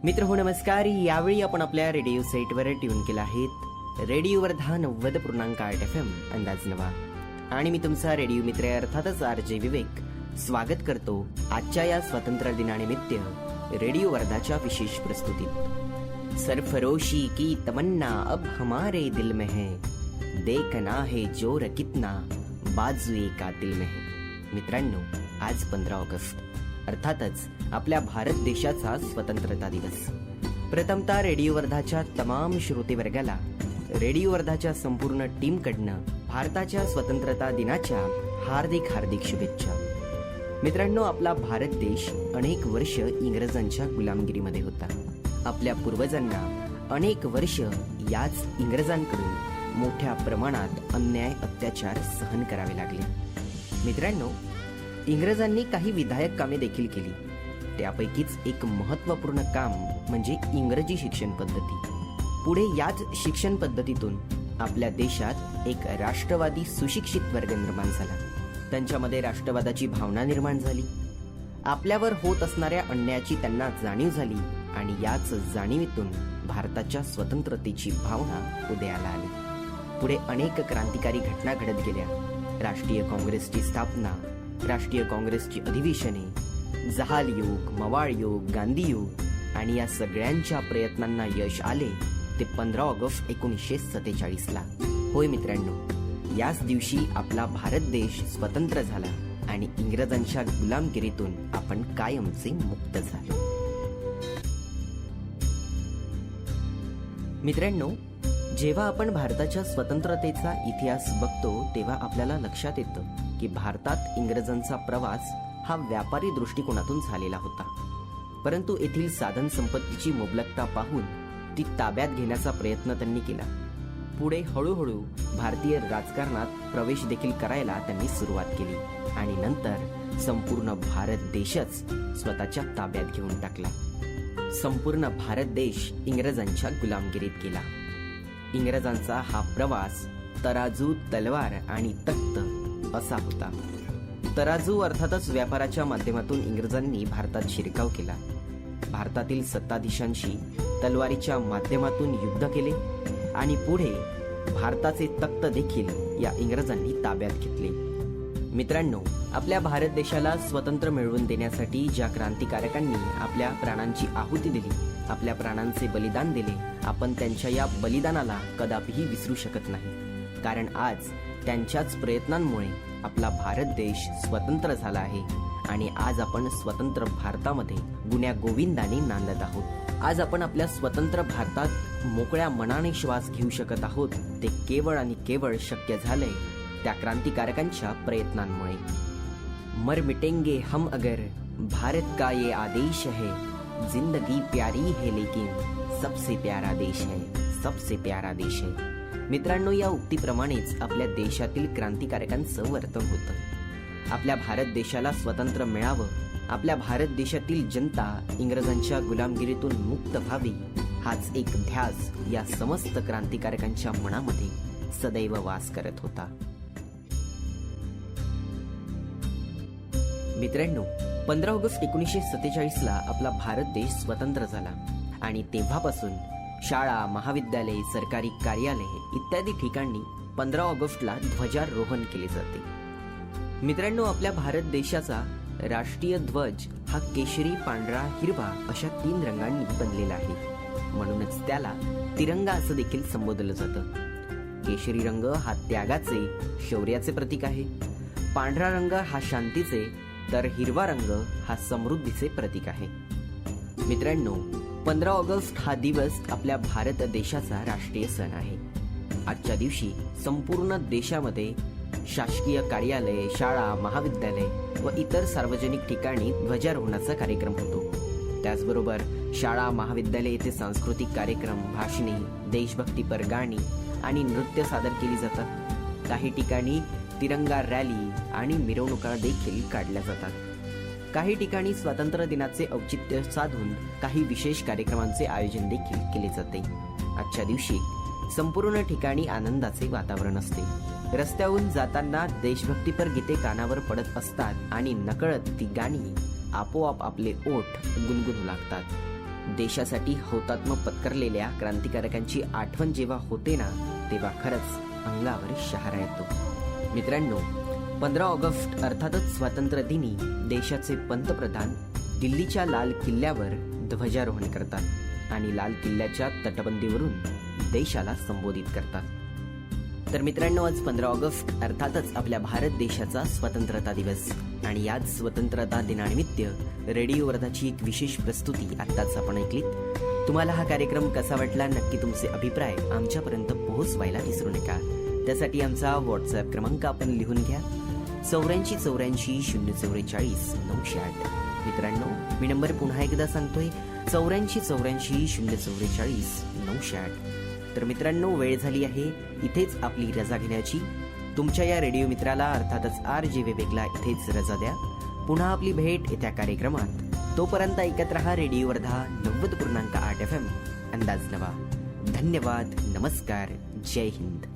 मित्र हो नमस्कार. यावेळी आपण आपल्या रेडिओ सेटवर ट्यून केला आहेत रेडिओ वर्धा 90.8 FM अंदाज नवा. आणि मी तुमचा रेडिओ मित्र अर्थातच RJ विवेक स्वागत करतो आजच्या या स्वातंत्र्य दिनानिमित्त रेडिओ वर्धाच्या विशेष प्रस्तुतीत. सरफरोशी की तमन्ना अब हमारे दिल में है, देखना है जोर कितना बाजुए का दिल में है. मित्रांनो, आज 15 ऑगस्ट अर्थातच आपल्या भारत देशाचा स्वतंत्रता दिवस. प्रथमतः रेडिओ वर्धाच्या तमाम श्रोते वर्गाला रेडिओ वर्धाच्या संपूर्ण टीम कडनं भारताच्या स्वतंत्रता दिनाच्या हार्दिक हार्दिक शुभेच्छा. मित्रांनो, आपला भारत देश अनेक वर्ष इंग्रजांच्या गुलामगिरीमध्ये होता. आपल्या पूर्वजांना अनेक वर्ष याच इंग्रजांकडून मोठ्या प्रमाणात अन्याय अत्याचार सहन करावे लागले. मित्रांनो, इंग्रजांनी काही विधायक कामे देखील केली. त्यापैकीच एक महत्त्वपूर्ण काम म्हणजे इंग्रजी शिक्षण पद्धती. पुढे याच शिक्षण पद्धतीतून आपल्या देशात एक राष्ट्रवादी सुशिक्षित वर्ग निर्माण झाला. त्यांच्यामध्ये राष्ट्रवादाची भावना निर्माण झाली. आपल्यावर होत असणाऱ्या अन्यायाची त्यांना जाणीव झाली आणि याच जाणीवेतून भारताच्या स्वतंत्रतेची भावना उदयाला आली. पुढे अनेक क्रांतिकारी घटना घडत गेल्या. राष्ट्रीय काँग्रेसची स्थापना, राष्ट्रीय काँग्रेसची अधिवेशने, जहाल युग, मवाळ युग, गांधी युग आणि या सगळ्यांच्या प्रयत्नांना यश आले ते 15 ऑगस्ट 1947ला. होय मित्रांनो, याच दिवशी आपला भारत देश स्वतंत्र झाला आणि इंग्रजांच्या गुलामगिरीतून आपण कायमचे मुक्त झालो. मित्रांनो, जेव्हा आपण भारताच्या स्वतंत्रतेचा इतिहास बघतो तेव्हा आपल्याला लक्षात येतं की भारतात इंग्रजांचा प्रवास हा व्यापारी दृष्टिकोनातून झालेला होता. परंतु येथील साधन संपत्तीची मुबलकता पाहून ती ताब्यात घेण्याचा प्रयत्न त्यांनी केला. पुढे हळूहळू भारतीय राजकारणात प्रवेश देखील करायला त्यांनी सुरुवात केली आणि नंतर संपूर्ण भारत देशच स्वतःच्या ताब्यात घेऊन टाकला. संपूर्ण भारत देश इंग्रजांच्या गुलामगिरीत गेला. इंग्रजांचा हा प्रवास तराजू, तलवार आणि तख्त असा होता. तराजू अर्थातच व्यापाराच्या माध्यमातून इंग्रजांनी भारतात शिरकाव केला. भारतातील सत्ताधीशांशी तलवारीच्या माध्यमातून युद्ध केले आणि पुढे भारताचे तख्त देखील या इंग्रजांनी ताब्यात घेतले. मित्रांनो, आपल्या भारत देशाला स्वतंत्र मिळवून देण्यासाठी ज्या क्रांतिकारकांनी आपल्या प्राणांची आहुती दिली, आपल्या प्राणांचे बलिदान दिले, आपण त्यांच्या या बलिदानाला कदापिही विसरू शकत नाही. कारण आज त्यांच्याच प्रयत्नांमुळे आपला भारत देश स्वतंत्र झाला आहे आणि आज आपण स्वतंत्र भारतामध्ये गुण्या गोविंदाने नांदत आहोत. आज आपण आपल्या स्वतंत्र भारतात मोकळ्या मनाने श्वास घेऊ शकत आहोत. ते केवळ आणि केवळ शक्य झालंय त्या क्रांतिकारकांच्या प्रयत्नांमुळे. मर मिटेंगे हम अगर भारत का ये आदेश है, जिंदगी प्यारी है लेकिन सबसे प्यारा देश है, सबसे प्यारा देश है. मित्रांनो, या उक्तीप्रमाणेच आपल्या देशातील क्रांतिकारकांचं वर्तन होतं. आपल्या भारत देशाला स्वतंत्र मिळावं, आपल्या भारत देशातील जनता इंग्रजांच्या गुलामगिरीतून मुक्त व्हावी, हाच एक ध्यास या समस्त क्रांतिकारकांच्या मनामध्ये सदैव वास करत होता. मित्रांनो, 15 ऑगस्ट 1947ला आपला भारत देश स्वतंत्र झाला आणि तेव्हापासून शाळा, महाविद्यालय, सरकारी कार्यालय इत्यादी ठिकाणी 15 ऑगस्टला ध्वजारोहण केले जाते. मित्रांनो, आपल्या भारत देशाचा राष्ट्रीय ध्वज हा केशरी, पांढरा, हिरवा अशा 3 रंगांनी बनलेला आहे. म्हणूनच त्याला तिरंगा असं देखील संबोधलं जातं. केशरी रंग हा त्यागाचे, शौर्याचे प्रतीक आहे. पांढरा रंग हा शांतीचे, तर हिरवा रंग हा समृद्धीचे प्रतीक आहे. मित्रांनो, 15 ऑगस्ट हा दिवस आपल्या भारत देशाचा राष्ट्रीय सण आहे. आजच्या दिवशी संपूर्ण देशामध्ये शासकीय कार्यालय, शाळा, महाविद्यालय व इतर सार्वजनिक ठिकाणी ध्वजारोहणाचा कार्यक्रम होतो. त्याचबरोबर शाळा, महाविद्यालय येथे सांस्कृतिक कार्यक्रम, भाषणे, देशभक्तीपर गाणी आणि नृत्य सादर केली जातात. काही ठिकाणी तिरंगा रॅली आणि मिरवणुका देखील काढल्या जातात. काही ठिकाणी स्वातंत्र्य दिनाचे औचित्य साधून काही विशेष कार्यक्रमांचे आयोजन देखील केले जाते. आजच्या दिवशी संपूर्ण ठिकाणी आनंदाचे वातावरण असते. रस्त्यावरून जाताना देशभक्तीपर गीते कानावर पडत असतात आणि नकळत ती गाणी आपोआप आपले ओठ गुणगुणू लागतात. देशासाठी हौतात्म्य पत्करलेल्या क्रांतिकारकांची आठवण जेव्हा होते ना, तेव्हा खरंच अंगावर शहारा येतो. मित्रांनो, 15 ऑगस्ट अर्थातच स्वातंत्र्य दिनी देशाचे पंतप्रधान दिल्लीच्या लाल किल्ल्यावर ध्वजारोहण करतात आणि लाल किल्ल्याच्या तटबंदीवरून देशाला संबोधित करतात. तर मित्रांनो, आज 15 ऑगस्ट अर्थातच आपल्या भारत देशाचा स्वतंत्रता दिवस आणि याच स्वतंत्रता दिनानिमित्त रेडिओ वर्धाची एक विशेष प्रस्तुती आत्ताच आपण ऐकलीत. तुम्हाला हा कार्यक्रम कसा वाटला, नक्की तुमचे अभिप्राय आमच्यापर्यंत पोहोचवायला विसरू नका. त्यासाठी आमचा व्हॉट्सअप क्रमांक आपण लिहून घ्या, 8484 044 908. मित्रांनो, मी नंबर पुन्हा एकदा सांगतोय, 8484 044 908. तर मित्रांनो, वेळ झाली आहे इथेच आपली रजा घेण्याची. तुमच्या या रेडिओ मित्राला अर्थातच RJ विवेकला इथेच रजा द्या. पुन्हा आपली भेट येत्या कार्यक्रमात. तोपर्यंत ऐकत रहा रेडिओ वर्धा 90.8 FM. अंदाज नवा. धन्यवाद. नमस्कार. जय हिंद.